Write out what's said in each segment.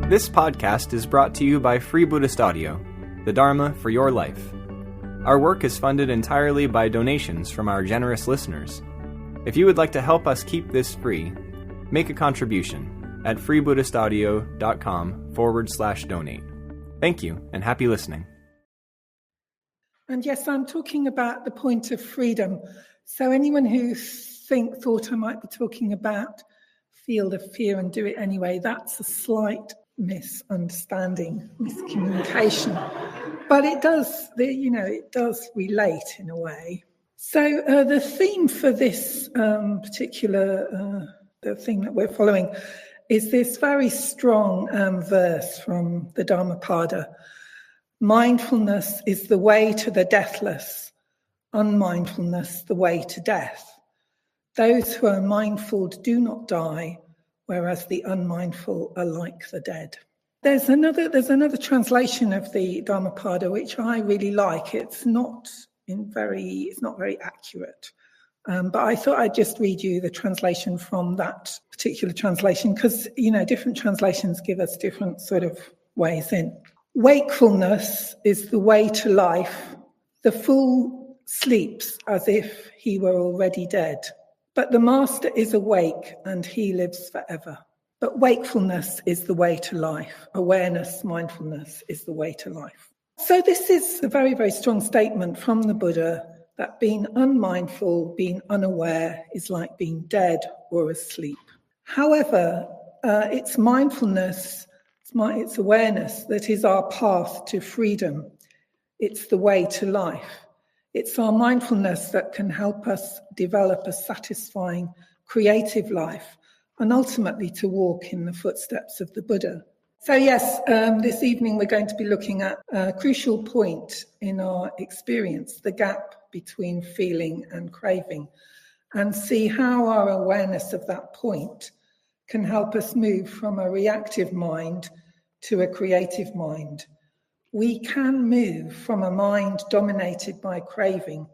This podcast is brought to you by Free Buddhist Audio, the Dharma for your life. Our work is funded entirely by donations from our generous listeners. If you would like to help us keep this free, make a contribution at freebuddhistaudio.com/donate. Thank you, and happy listening. And yes, I'm talking about the point of freedom. So anyone who thought I might be talking about field of fear and do it anyway, that's a slight misunderstanding, miscommunication. But it does, it does relate in a way. So the theme for this particular the thing that we're following is this very strong verse from the Dhammapada. Mindfulness is the way to the deathless, unmindfulness the way to death. Those who are mindful do not die, whereas the unmindful are like the dead. There's another translation of the Dhammapada which I really like. It's not very accurate, but I thought I'd just read you the translation from that particular translation because different translations give us different sort of ways in. Wakefulness is the way to life. The fool sleeps as if he were already dead. But the master is awake and he lives forever. But wakefulness is the way to life. Awareness, mindfulness is the way to life. So this is a very, very strong statement from the Buddha that being unmindful, being unaware is like being dead or asleep. However, it's mindfulness, it's awareness that is our path to freedom. It's the way to life. It's our mindfulness that can help us develop a satisfying, creative life and ultimately to walk in the footsteps of the Buddha. So yes, this evening we're going to be looking at a crucial point in our experience, the gap between feeling and craving, and see how our awareness of that point can help us move from a reactive mind to a creative mind. We can move from a mind dominated by craving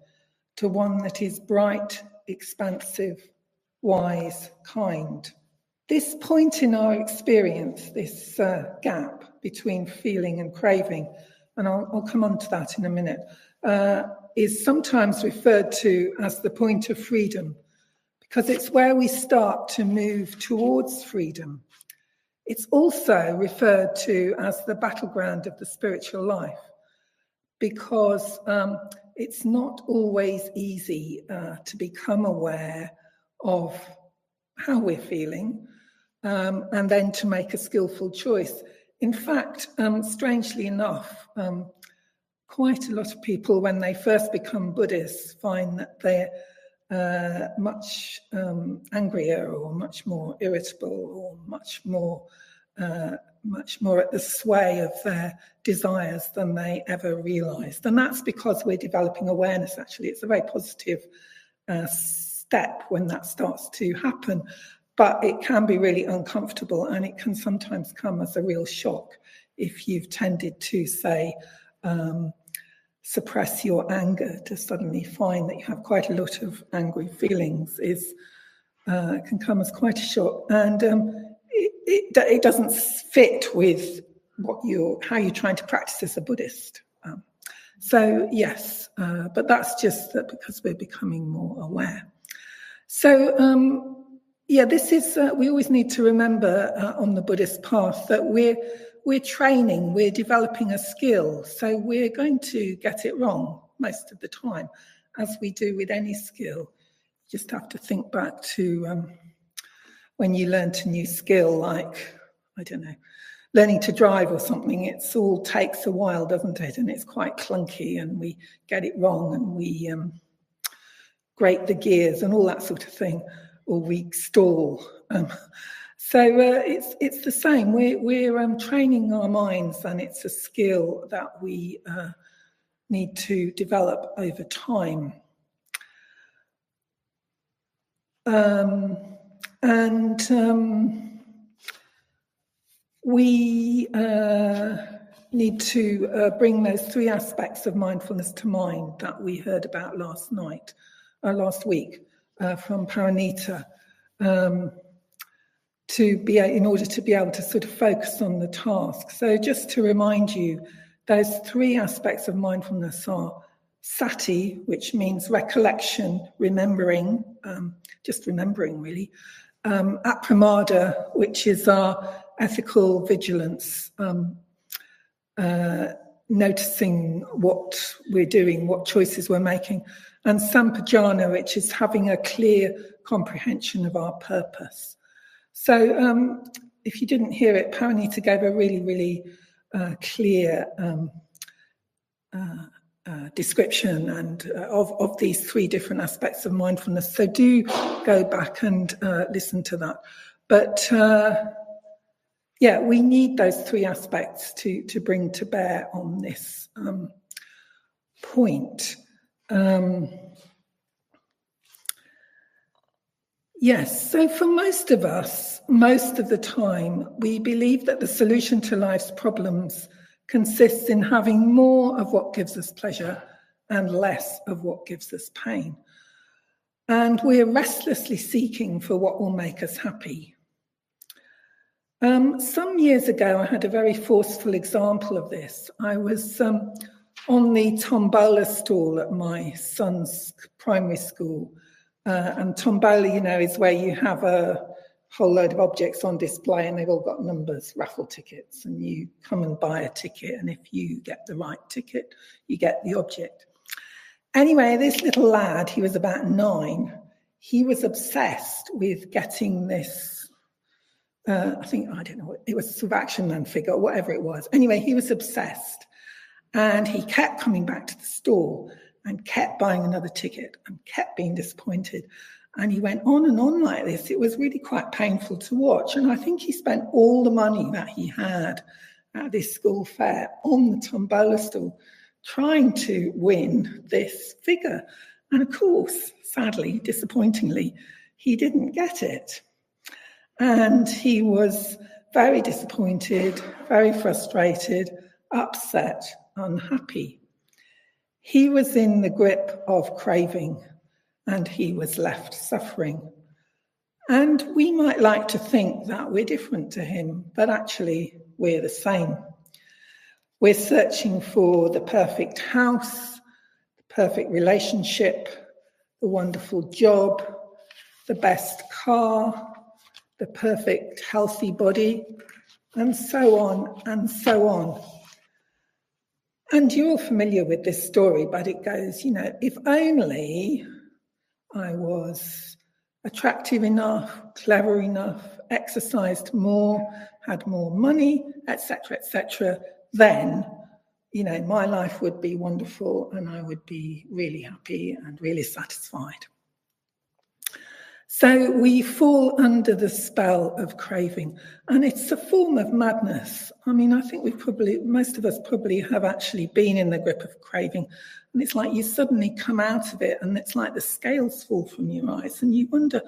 to one that is bright, expansive, wise, kind. This point in our experience, this gap between feeling and craving, and I'll come on to that in a minute, is sometimes referred to as the point of freedom because it's where we start to move towards freedom. It's also referred to as the battleground of the spiritual life because it's not always easy to become aware of how we're feeling and then to make a skillful choice. In fact, strangely enough, quite a lot of people, when they first become Buddhists, find that they're much angrier or much more irritable or much more at the sway of their desires than they ever realized. And that's because we're developing awareness, actually. It's a very positive step when that starts to happen, but it can be really uncomfortable and it can sometimes come as a real shock if you've tended to, say, suppress your anger. To suddenly find that you have quite a lot of angry feelings can come as quite a shock, and it doesn't fit with how you're trying to practice as a Buddhist. So yes, but that's just that because we're becoming more aware. So this is we always need to remember on the Buddhist path that we're training, we're developing a skill, so we're going to get it wrong most of the time, as we do with any skill. You just have to think back to when you learnt a new skill, like, I don't know, learning to drive or something. It all takes a while, doesn't it? And it's quite clunky and we get it wrong and we grate the gears and all that sort of thing, or we stall. So it's the same. We're training our minds, and it's a skill that we need to develop over time. We need to bring those three aspects of mindfulness to mind that we heard about last week from Paranita. in order to be able to sort of focus on the task. So just to remind you, those three aspects of mindfulness are sati, which means recollection, remembering, just remembering really. Appramada, which is our ethical vigilance, noticing what we're doing, what choices we're making. And sampajana, which is having a clear comprehension of our purpose. So if you didn't hear it, Paranita gave a really, really clear description and of these three different aspects of mindfulness. So do go back and listen to that. But yeah, we need those three aspects to bring to bear on this point. Yes, so for most of us, most of the time, we believe that the solution to life's problems consists in having more of what gives us pleasure and less of what gives us pain. And we're restlessly seeking for what will make us happy. Some years ago, I had a very forceful example of this. I was on the tombola stall at my son's primary school. And tombola, you know, is where you have a whole load of objects on display and they've all got numbers, raffle tickets, and you come and buy a ticket, and if you get the right ticket, you get the object. Anyway, this little lad, he was about 9, he was obsessed with getting this, I don't know, it was sort of Action Man figure, or whatever it was. Anyway, he was obsessed, and he kept coming back to the store and kept buying another ticket and kept being disappointed. And he went on and on like this. It was really quite painful to watch. And I think he spent all the money that he had at this school fair on the tombola stall trying to win this figure. And of course, sadly, disappointingly, he didn't get it. And he was very disappointed, very frustrated, upset, unhappy. He was in the grip of craving, and he was left suffering. And we might like to think that we're different to him, but actually we're the same. We're searching for the perfect house, the perfect relationship, the wonderful job, the best car, the perfect healthy body, and so on and so on. And you're all familiar with this story, but it goes, you know, if only I was attractive enough, clever enough, exercised more, had more money, etc., then, you know, my life would be wonderful and I would be really happy and really satisfied. So we fall under the spell of craving, and it's a form of madness. I mean, I think most of us probably have actually been in the grip of craving, and it's like you suddenly come out of it and it's like the scales fall from your eyes and you wonder,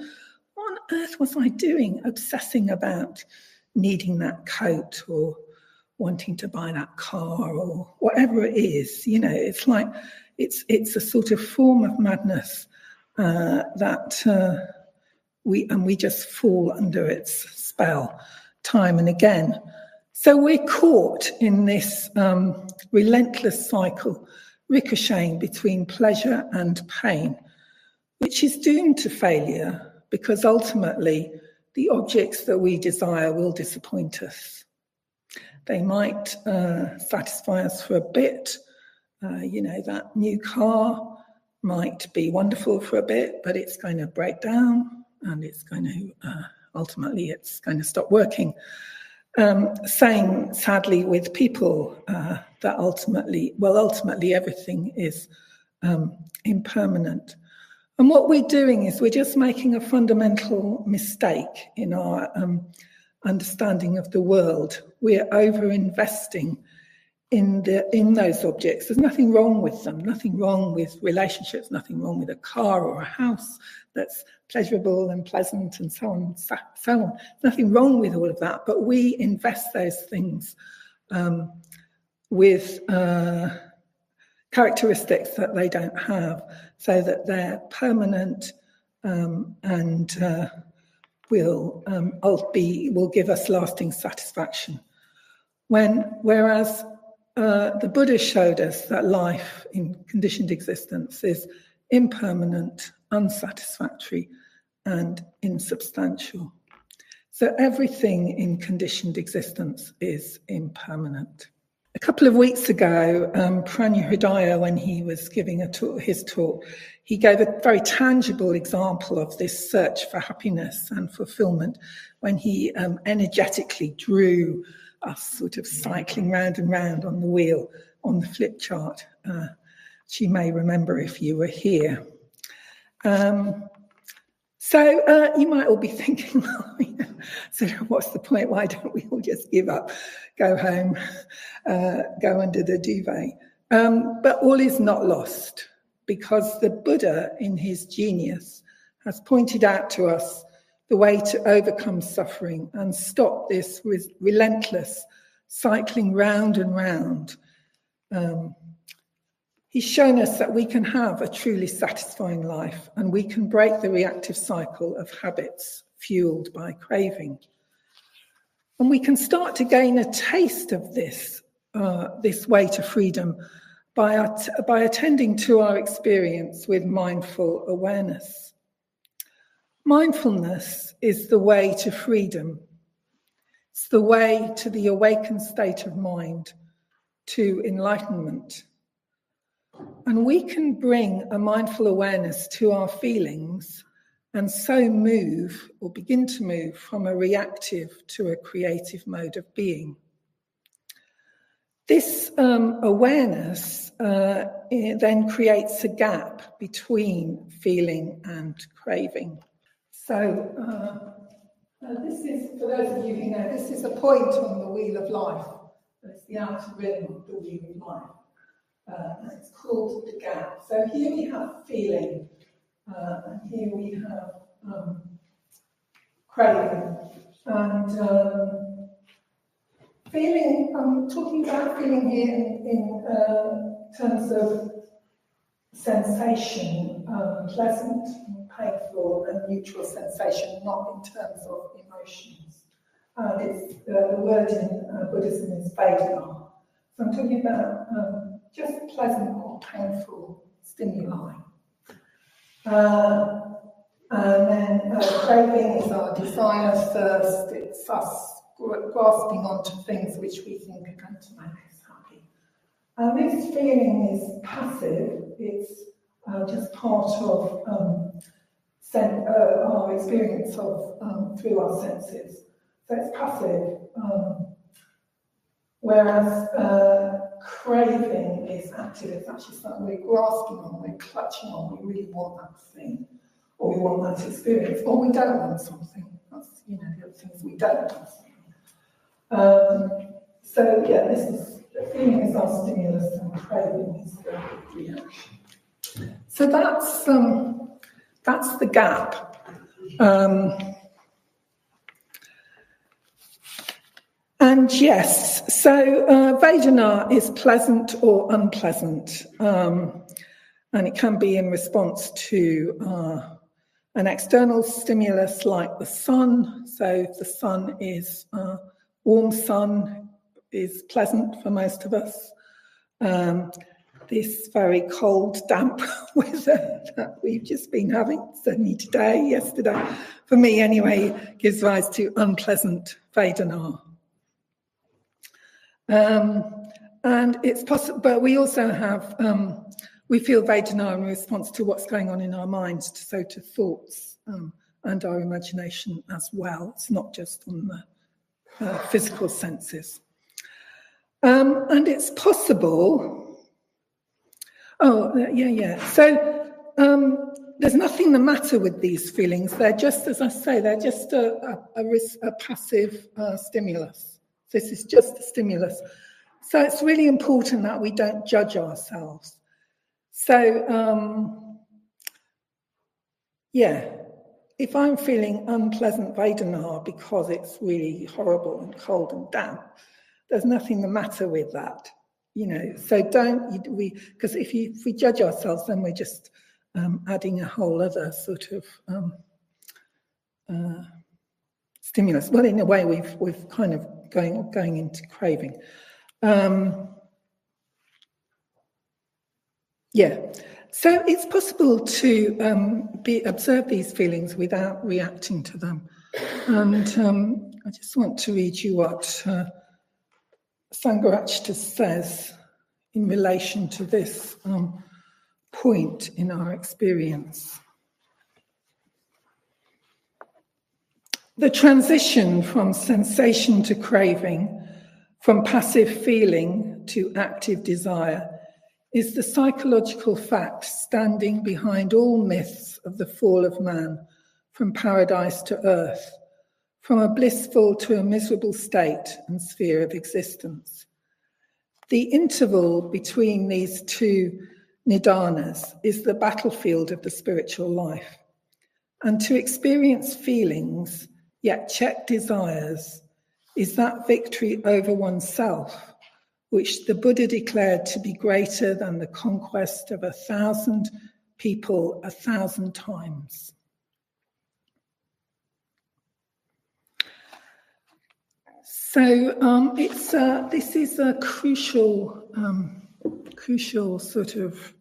what on earth was I doing, obsessing about needing that coat or wanting to buy that car or whatever it is. You know, it's like, it's a sort of form of madness that we just fall under its spell time and again. So we're caught in this relentless cycle, ricocheting between pleasure and pain, which is doomed to failure because ultimately the objects that we desire will disappoint us. They might satisfy us for a bit. You know, that new car might be wonderful for a bit, but it's going to break down. And it's going to, ultimately, it's going to stop working. Same, sadly, with people, that ultimately everything is impermanent. And what we're doing is we're just making a fundamental mistake in our understanding of the world. We're over-investing in those objects. There's nothing wrong with them, nothing wrong with relationships, nothing wrong with a car or a house that's pleasurable and pleasant and so on, so on. Nothing wrong with all of that, but we invest those things with characteristics that they don't have, so that they're permanent and will give us lasting satisfaction. Whereas the Buddha showed us that life in conditioned existence is impermanent, unsatisfactory, and insubstantial. So everything in conditioned existence is impermanent. A couple of weeks ago, Pranya Hridaya, when he was giving his talk, he gave a very tangible example of this search for happiness and fulfillment when he energetically drew us sort of cycling round and round on the wheel on the flip chart. Which you may remember if you were here. So you might all be thinking, well, so what's the point? Why don't we all just give up, go home, go under the duvet? But all is not lost, because the Buddha, in his genius, has pointed out to us the way to overcome suffering and stop this relentless cycling round and round. He's shown us that we can have a truly satisfying life, and we can break the reactive cycle of habits fueled by craving. And we can start to gain a taste of this way to freedom by attending to our experience with mindful awareness. Mindfulness is the way to freedom. It's the way to the awakened state of mind, to enlightenment. And we can bring a mindful awareness to our feelings and so move or begin to move from a reactive to a creative mode of being. This awareness then creates a gap between feeling and craving. So this is, for those of you who know, this is a point on the wheel of life. It's the outer rim of the wheel of life. And it's called the gap. So here we have feeling, and here we have craving. And feeling, I'm talking about feeling here in terms of sensation, pleasant, painful, and neutral sensation, not in terms of emotions. And it's the word in Buddhism is Vedana. So I'm talking about just pleasant or painful stimuli. And then craving is our desire, thirst, it's us grasping onto things which we think are going to make us happy. And this feeling is passive, it's just part of our experience of through our senses. So it's passive, whereas craving is active. It's actually something we're grasping on, we're clutching on, we really want that thing, or we want that experience, or we don't want something. That's, the other things we don't want something. So yeah, the feeling is our stimulus and craving is the reaction. So that's the gap. And yes, so Vedana is pleasant or unpleasant, and it can be in response to an external stimulus like the sun. So if the sun is warm, sun is pleasant for most of us. This very cold, damp weather that we've just been having, certainly today, yesterday, for me anyway, gives rise to unpleasant Vedana. And it's possible, but we also have, we feel Vedana in response to what's going on in our minds, so to thoughts and our imagination as well. It's not just on the physical senses. And it's possible, so there's nothing the matter with these feelings. They're just, as I say, they're just a passive stimulus. This is just a stimulus. So it's really important that we don't judge ourselves. So, if I'm feeling unpleasant Vedana because it's really horrible and cold and damp, there's nothing the matter with that, So because if we judge ourselves, then we're just adding a whole other sort of stimulus. Well, in a way, we've kind of going into craving. So it's possible to observe these feelings without reacting to them. And I just want to read you what Sangharakshita says in relation to this point in our experience. The transition from sensation to craving, from passive feeling to active desire, is the psychological fact standing behind all myths of the fall of man, from paradise to earth, from a blissful to a miserable state and sphere of existence. The interval between these two nidanas is the battlefield of the spiritual life. And to experience feelings, yet check desires, is that victory over oneself, which the Buddha declared to be greater than the conquest of 1,000 people 1,000 times. So this is a crucial sort of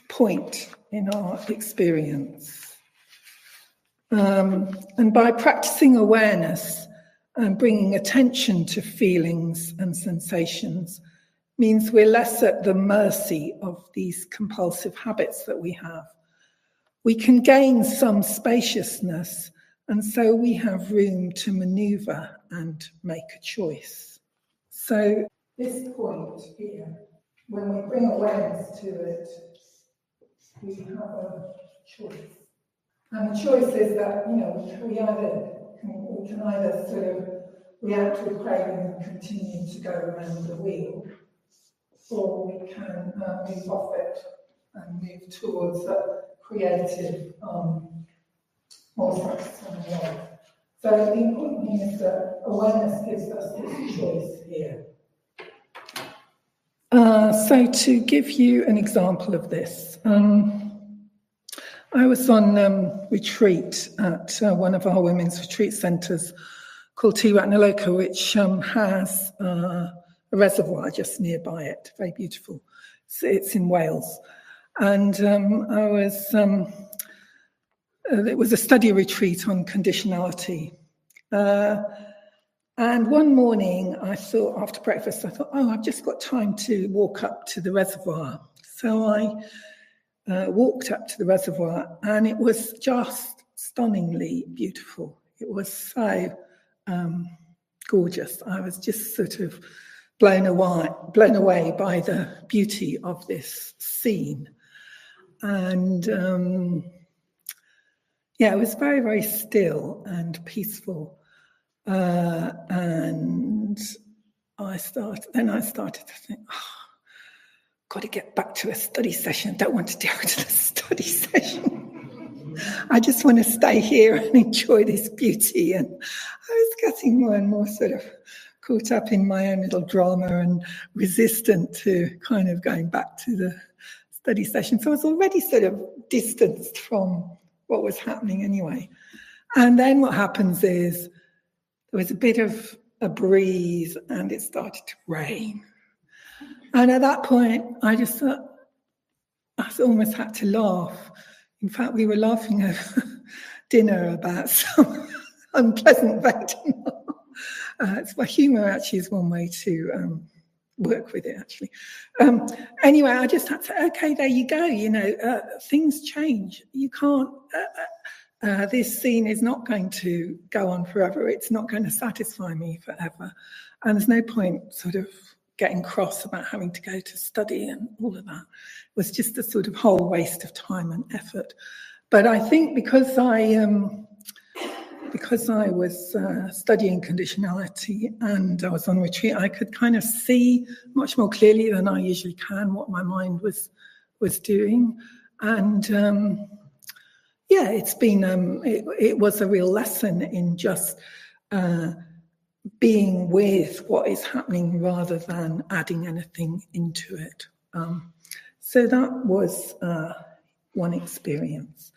point in our experience. And by practicing awareness and bringing attention to feelings and sensations means we're less at the mercy of these compulsive habits that we have. We can gain some spaciousness, and so we have room to maneuver and make a choice. So this point here, when we bring awareness to it, we have a choice. And the choice is that, we can either sort of react with craving and continue to go around the wheel, or we can move off it and move towards a creative, more satisfying life. So the important thing is that awareness gives us this choice here. So to give you an example of this, I was on retreat at one of our women's retreat centres called Te Ratnaloka, which has a reservoir just nearby it, very beautiful. It's in Wales. And it was a study retreat on conditionality. And one morning I thought, after breakfast, I've just got time to walk up to the reservoir. So I walked up to the reservoir, and it was just stunningly beautiful. It was so gorgeous. I was just sort of blown away by the beauty of this scene. And it was very, very still and peaceful. And I started to think, got to get back to a study session. Don't want to go to the study session. I just want to stay here and enjoy this beauty. And I was getting more and more sort of caught up in my own little drama and resistant to kind of going back to the study session. So I was already sort of distanced from what was happening anyway. And then what happens is there was a bit of a breeze and it started to rain. And at that point, I just thought, I almost had to laugh. In fact, we were laughing over dinner about some unpleasant victim. Humour actually is one way to work with it, actually. Anyway, I just had to say, okay, there you go. Things change. You can't, this scene is not going to go on forever. It's not going to satisfy me forever. And there's no point sort of getting cross about having to go to study and all of that. It was just a sort of whole waste of time and effort. But I think because I was studying conditionality and I was on retreat, I could kind of see much more clearly than I usually can what my mind was doing. And it's been, it was a real lesson in just being with what is happening rather than adding anything into it. So that was one experience.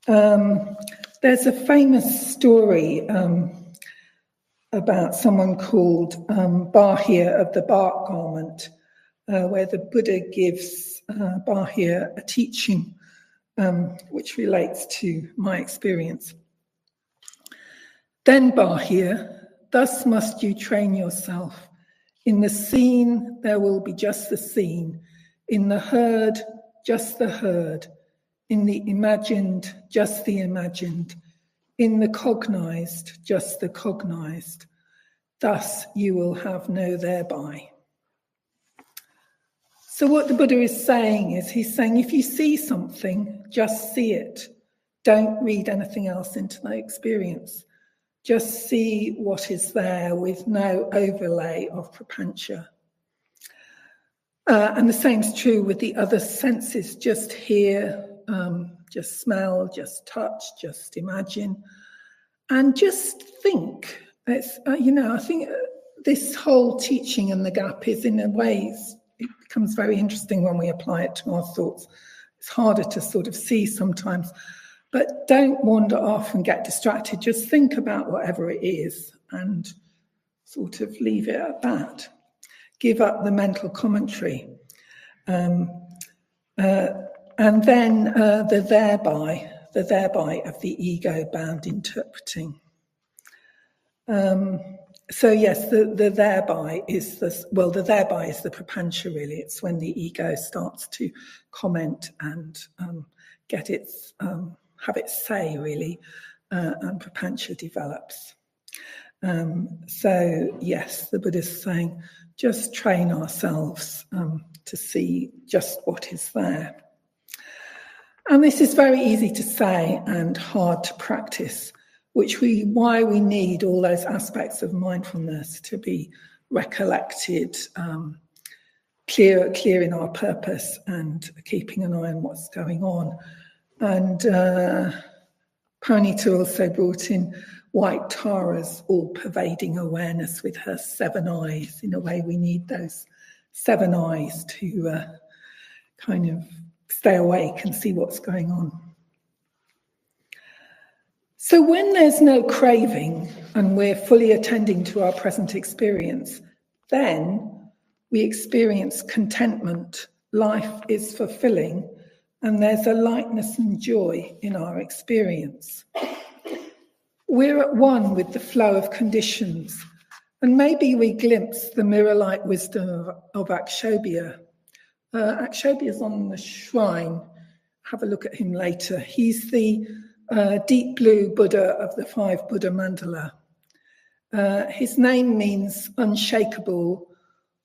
There's a famous story about someone called Bahir of the bark garment, where the Buddha gives Bahir a teaching which relates to my experience. Then Bahir, thus must you train yourself. In the seen, there will be just the seen. In the heard, just the heard. In the imagined, just the imagined. In the cognized, just the cognized. Thus you will have no thereby. So what the Buddha is saying is, he's saying, if you see something, just see it. Don't read anything else into that experience. Just see what is there with no overlay of prapancha. And the same is true with the other senses. Just hear, just smell, just touch, just imagine, and just think. It's, I think this whole teaching and the gap is, in a ways, it becomes very interesting when we apply it to our thoughts. It's harder to sort of see sometimes, but don't wander off and get distracted. Just think about whatever it is and sort of leave it at that. Give up the mental commentary. And then the thereby of the ego-bound interpreting. So yes, the thereby is the thereby is the prapancha, really. It's when the ego starts to comment and get its have its say, really, and prapancha develops. So yes, the Buddha's saying, just train ourselves to see just what is there. And this is very easy to say and hard to practice, why we need all those aspects of mindfulness to be recollected, clear in our purpose, and keeping an eye on what's going on. And Pranita also brought in White Tara's all-pervading awareness with her 7 eyes. In a way, we need those 7 eyes to kind of stay awake and see what's going on. So when there's no craving and we're fully attending to our present experience, then we experience contentment. Life is fulfilling, and there's a lightness and joy in our experience. We're at one with the flow of conditions, and maybe we glimpse the mirror-like wisdom of Akshobhya. Akshobhya's on the shrine. Have a look at him later. He's the deep blue Buddha of the 5 Buddha mandala. His name means unshakable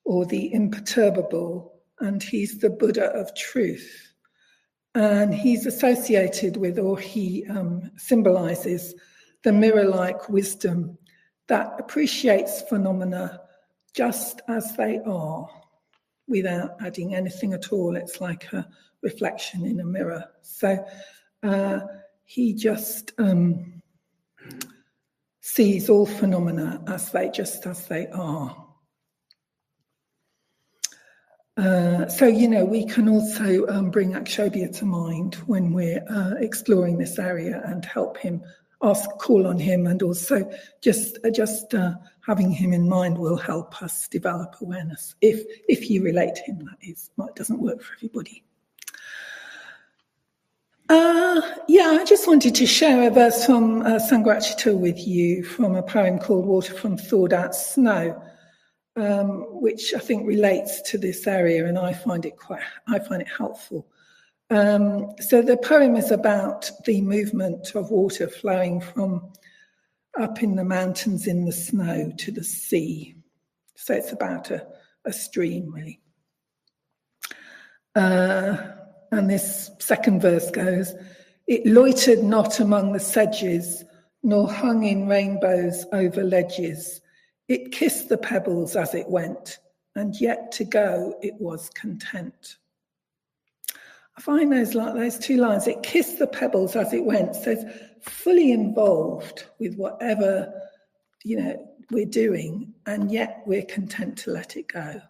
or the imperturbable, and he's the Buddha of truth. And he's associated with, or he symbolizes, the mirror-like wisdom that appreciates phenomena just as they are, without adding anything at all. It's like a reflection in a mirror. So he just sees all phenomena as they are. So, we can also bring Akshobhya to mind when we're exploring this area and help him, call on him, and also just having him in mind will help us develop awareness. If you relate to him, that is. Well, it doesn't work for everybody. I just wanted to share a verse from Sangharakshita with you from a poem called Water from Thawed Out Snow, which I think relates to this area, and I find it helpful. So the poem is about the movement of water flowing from up in the mountains in the snow to the sea. So it's about a stream, really. And this second verse goes, "It loitered not among the sedges, nor hung in rainbows over ledges. It kissed the pebbles as it went, and yet to go it was content." I find those 2 lines, it kissed the pebbles as it went, so it's fully involved with whatever, we're doing, and yet we're content to let it go.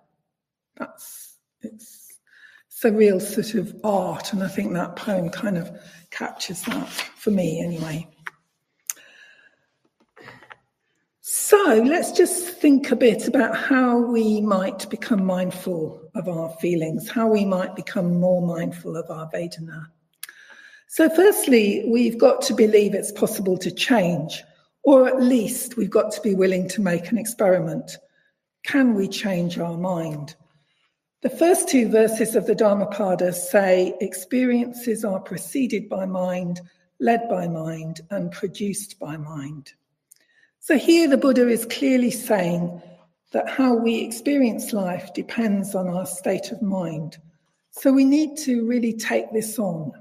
It's a real sort of art, and I think that poem kind of captures that for me anyway. So let's just think a bit about how we might become mindful of our feelings, how we might become more mindful of our Vedana. So firstly, we've got to believe it's possible to change, or at least we've got to be willing to make an experiment. Can we change our mind? The first two verses of the Dhammapada say experiences are preceded by mind, led by mind, and produced by mind. So here the Buddha is clearly saying that how we experience life depends on our state of mind. So we need to really take this on.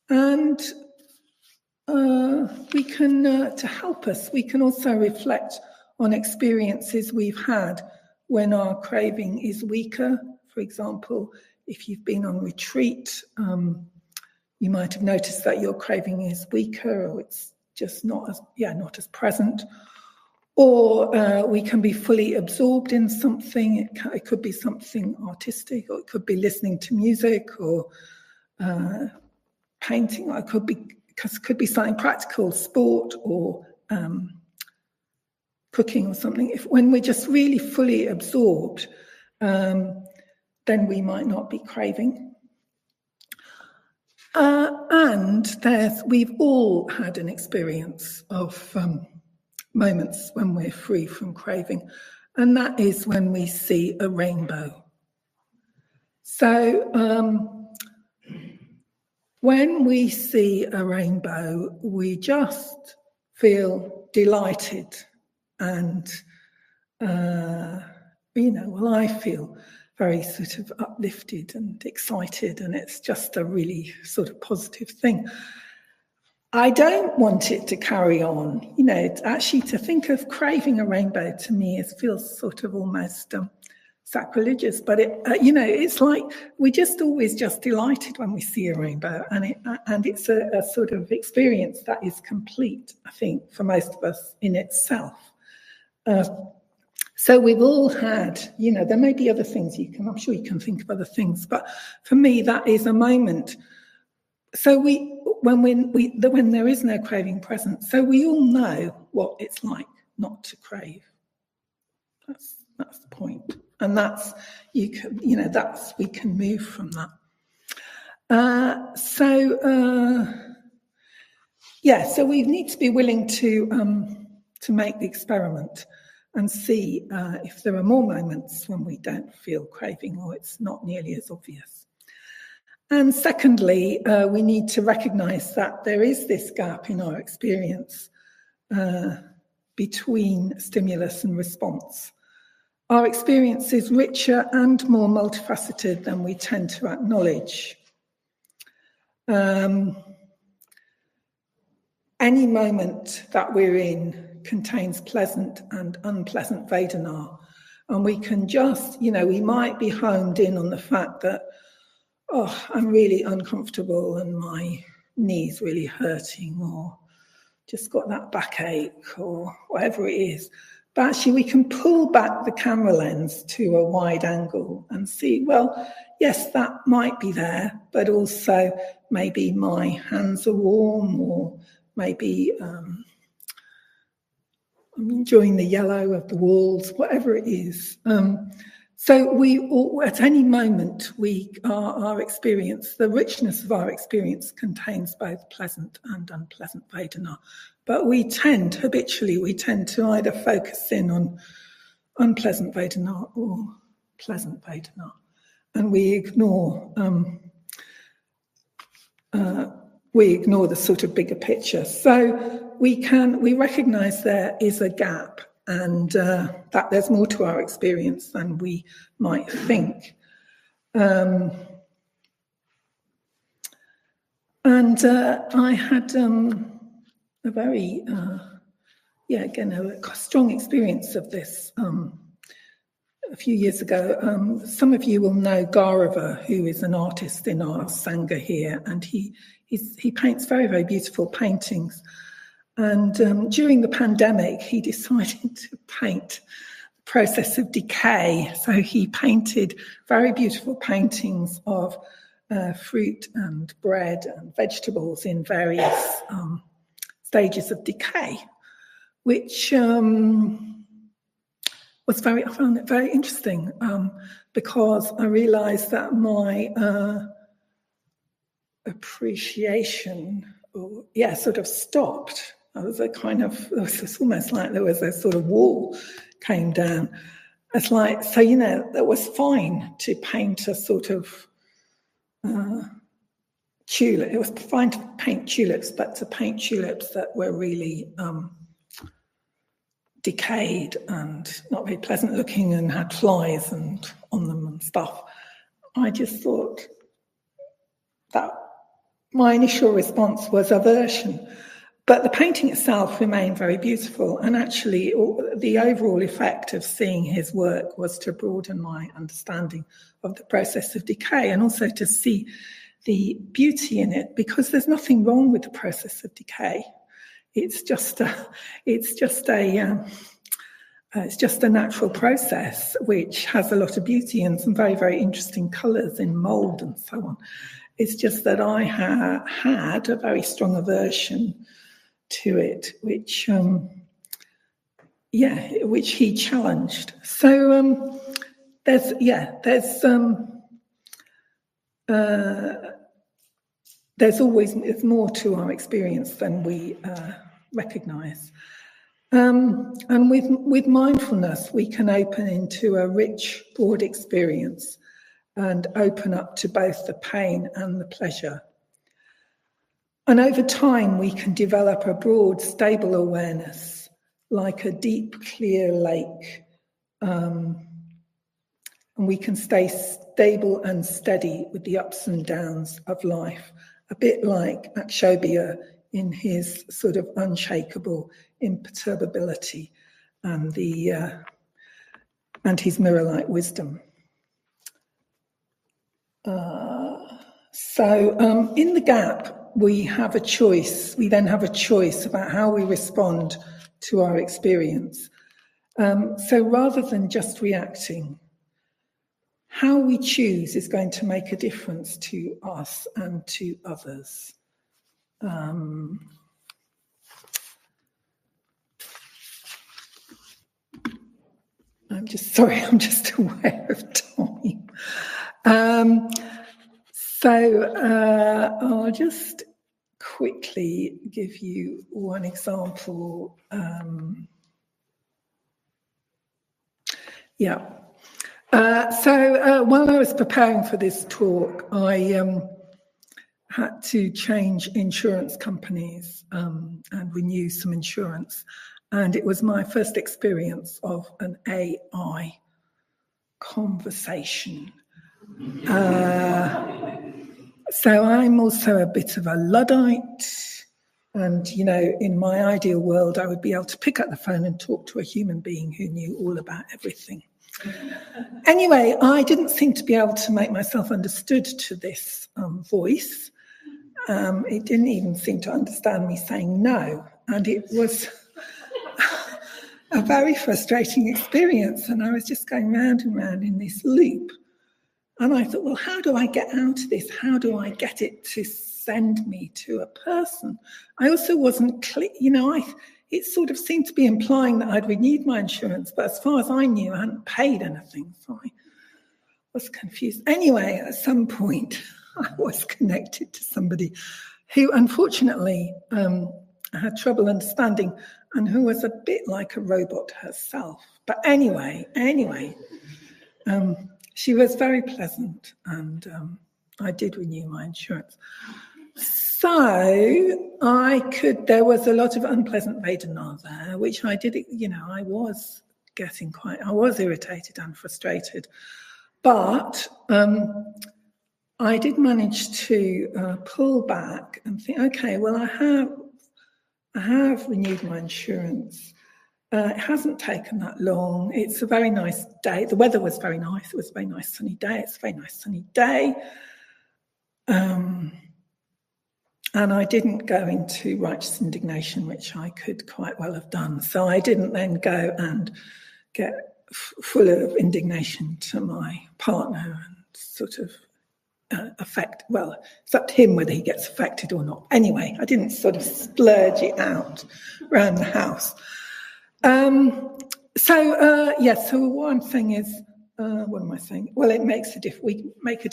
And we can, to help us, we can also reflect on experiences we've had when our craving is weaker. For example, if you've been on retreat, you might have noticed that your craving is weaker, or it's just not as present. Or we can be fully absorbed in something. It could be something artistic, or it could be listening to music, or painting, or it could be something practical, sport, or cooking or something. When we're just really fully absorbed, then we might not be craving. And we've all had an experience of moments when we're free from craving, and that is when we see a rainbow. So when we see a rainbow, we just feel delighted, and I feel very sort of uplifted and excited, and it's just a really sort of positive thing. I don't want it to carry on. Actually, to think of craving a rainbow to me feels sort of almost sacrilegious, but it's like we're just always just delighted when we see a rainbow, and it's a sort of experience that is complete, I think, for most of us in itself. So we've all had, there may be other things I'm sure you can think of other things, but for me, that is a moment. So when there is no craving present, so we all know what it's like not to crave. That's the point. And we can move from that. So we need to be willing to make the experiment and see if there are more moments when we don't feel craving, or it's not nearly as obvious. And secondly, we need to recognise that there is this gap in our experience between stimulus and response. Our experience is richer and more multifaceted than we tend to acknowledge. Any moment that we're in contains pleasant and unpleasant Vedana. And we can just, we might be homed in on the fact that, I'm really uncomfortable and my knee's really hurting, or just got that backache, or whatever it is. But actually we can pull back the camera lens to a wide angle and see, well, yes, that might be there, but also maybe my hands are warm, or maybe I'm enjoying the yellow of the walls, whatever it is. So we all, at any moment, our experience, the richness of our experience contains both pleasant and unpleasant Vedana. But we tend to either focus in on unpleasant Vedana or pleasant Vedana, and we ignore the sort of bigger picture. So we recognise there is a gap, and that there's more to our experience than we might think. I had a very, a strong experience of this a few years ago. Some of you will know Gaurava, who is an artist in our Sangha here, and he paints very, very beautiful paintings. And during the pandemic, he decided to paint process of decay. So he painted very beautiful paintings of fruit and bread and vegetables in various stages of decay, which I found it very interesting because I realized that my appreciation sort of stopped. It's almost like there was a sort of wall came down. It's like, so, that was fine to paint a sort of tulip. It was fine to paint tulips, but to paint tulips that were really decayed and not very pleasant looking and had flies and on them and stuff, I just thought that my initial response was aversion. But the painting itself remained very beautiful, and actually the overall effect of seeing his work was to broaden my understanding of the process of decay, and also to see the beauty in it, because there's nothing wrong with the process of decay. It's just a natural process which has a lot of beauty and some very, very interesting colours in mould and so on. It's just that I had a very strong aversion to it, which he challenged. So there's more to our experience than we recognise. And with mindfulness, we can open into a rich, broad experience and open up to both the pain and the pleasure. And over time, we can develop a broad, stable awareness, like a deep, clear lake. And we can stay stable and steady with the ups and downs of life, a bit like Akshobhya in his sort of unshakable imperturbability and his mirror-like wisdom. So in the gap, we have a choice. We then have a choice about how we respond to our experience. So rather than just reacting, how we choose is going to make a difference to us and to others. I'm just aware of time. I'll just quickly give you one example. While I was preparing for this talk, I had to change insurance companies and renew some insurance. And it was my first experience of an AI conversation. So I'm also a bit of a Luddite. And, in my ideal world, I would be able to pick up the phone and talk to a human being who knew all about everything. Anyway, I didn't seem to be able to make myself understood to this voice. It didn't even seem to understand me saying no. And it was a very frustrating experience. And I was just going round and round in this loop. And I thought, well, how do I get out of this? How do I get it to send me to a person? I also wasn't clear, it sort of seemed to be implying that I'd renewed my insurance, but as far as I knew, I hadn't paid anything. So I was confused. Anyway, at some point, I was connected to somebody who, unfortunately, had trouble understanding and who was a bit like a robot herself. But anyway, she was very pleasant, and I did renew my insurance. So there was a lot of unpleasant Vedana there, which I did, I was irritated and frustrated. But I did manage to pull back and think, okay, well, I have renewed my insurance. It hasn't taken that long. It's a very nice day. The weather was very nice. It was a very nice sunny day. It's a very nice sunny day. And I didn't go into righteous indignation, which I could quite well have done. So I didn't then go and get full of indignation to my partner and sort of it's up to him whether he gets affected or not. Anyway, I didn't sort of splurge it out around the house. So what I'm saying is, what am I saying? Well, it makes a difference.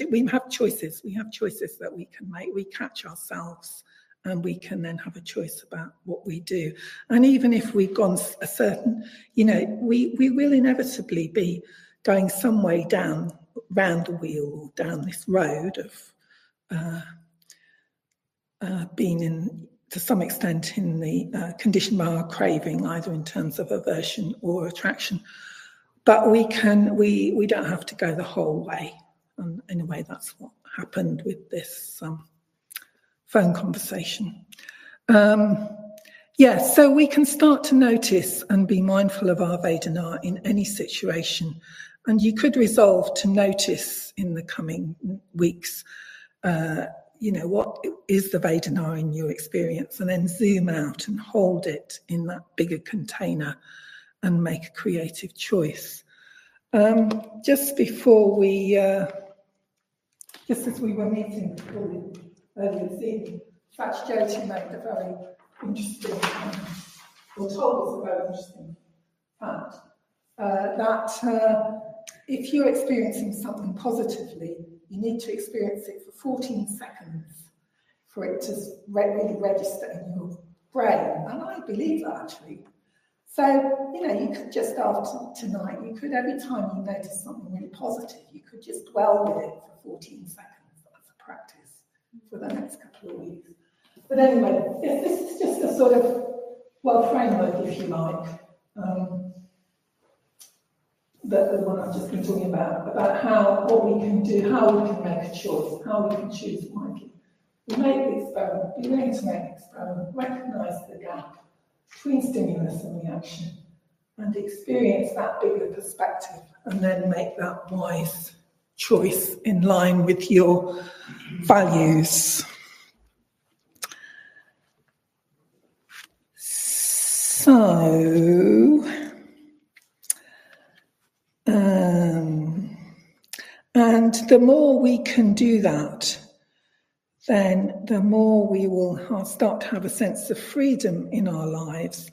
We have choices. We have choices that we can make. We catch ourselves, and we can then have a choice about what we do. And even if we've gone a certain, we will inevitably be going some way down, round the wheel, or down this road of being to some extent in the conditioned by our craving, either in terms of aversion or attraction. But we don't have to go the whole way. And in a way, that's what happened with this phone conversation. So we can start to notice and be mindful of our Vedana in any situation. And you could resolve to notice in the coming weeks, what is the Vedana in your experience, and then zoom out and hold it in that bigger container and make a creative choice. Just as we were meeting earlier this evening, Jyoti made a very interesting, or told us a very interesting fact, that if you're experiencing something positively, you need to experience it for 14 seconds for it to really register in your brain. And I believe that, actually. So, you could just after tonight, every time you notice something really positive, you could just dwell with it for 14 seconds as a practice for the next couple of weeks. But anyway, this is just a sort of, framework, if you like, the one I've just been talking about what we can do, how we can make a choice, how we can choose mindfully. We make the experiment, be willing to make the experiment, recognise the gap between stimulus and reaction, and experience that bigger perspective, and then make that wise choice in line with your values. And the more we can do that, then the more we will start to have a sense of freedom in our lives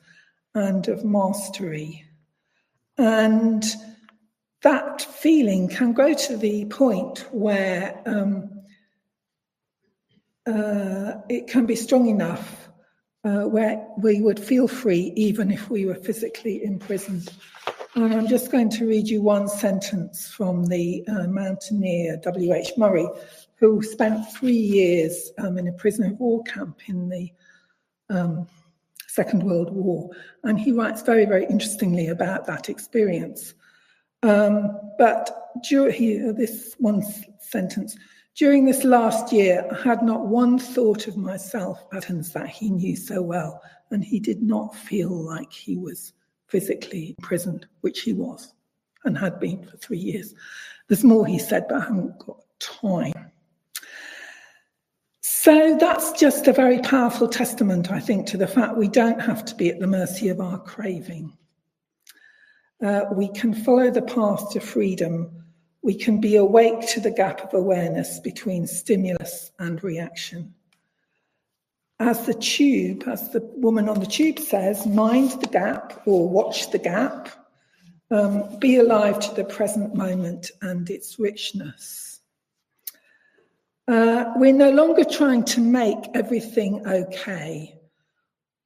and of mastery. And that feeling can grow to the point where it can be strong enough where we would feel free even if we were physically imprisoned. And I'm just going to read you one sentence from the mountaineer W.H. Murray, who spent 3 years in a prisoner of war camp in the Second World War. And he writes very, very interestingly about that experience. But this one sentence, during this last year, I had not one thought of myself patterns that he knew so well, and he did not feel like he was physically imprisoned, which he was and had been for 3 years. There's more he said, but I haven't got time. So that's just a very powerful testament, I think, to the fact we don't have to be at the mercy of our craving. We can follow the path to freedom. We can be awake to the gap of awareness between stimulus and reaction. As the woman on the tube says, mind the gap or watch the gap. Be alive to the present moment and its richness. We're no longer trying to make everything okay.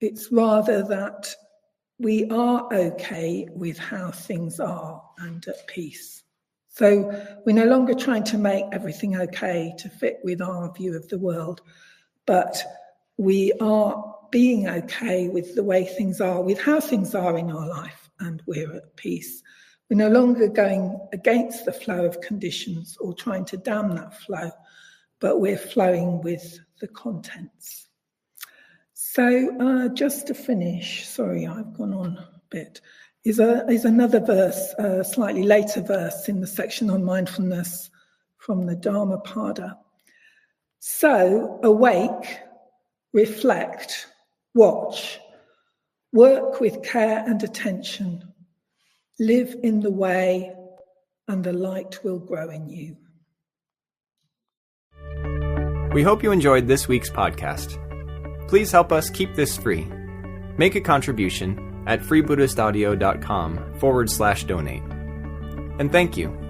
It's rather that we are okay with how things are and at peace. So we're no longer trying to make everything okay to fit with our view of the world, but we are being okay with the way things are, with how things are in our life, and we're at peace. We're no longer going against the flow of conditions or trying to dam that flow, but we're flowing with the contents. So just to finish, sorry, I've gone on a bit, is another verse, a slightly later verse in the section on mindfulness from the Dhammapada. So awake, reflect, watch, work with care and attention, Live in the way, and the light will grow in you. We hope you enjoyed this week's podcast. Please help us keep this free. Make a contribution at freebuddhistaudio.com/donate. And thank you.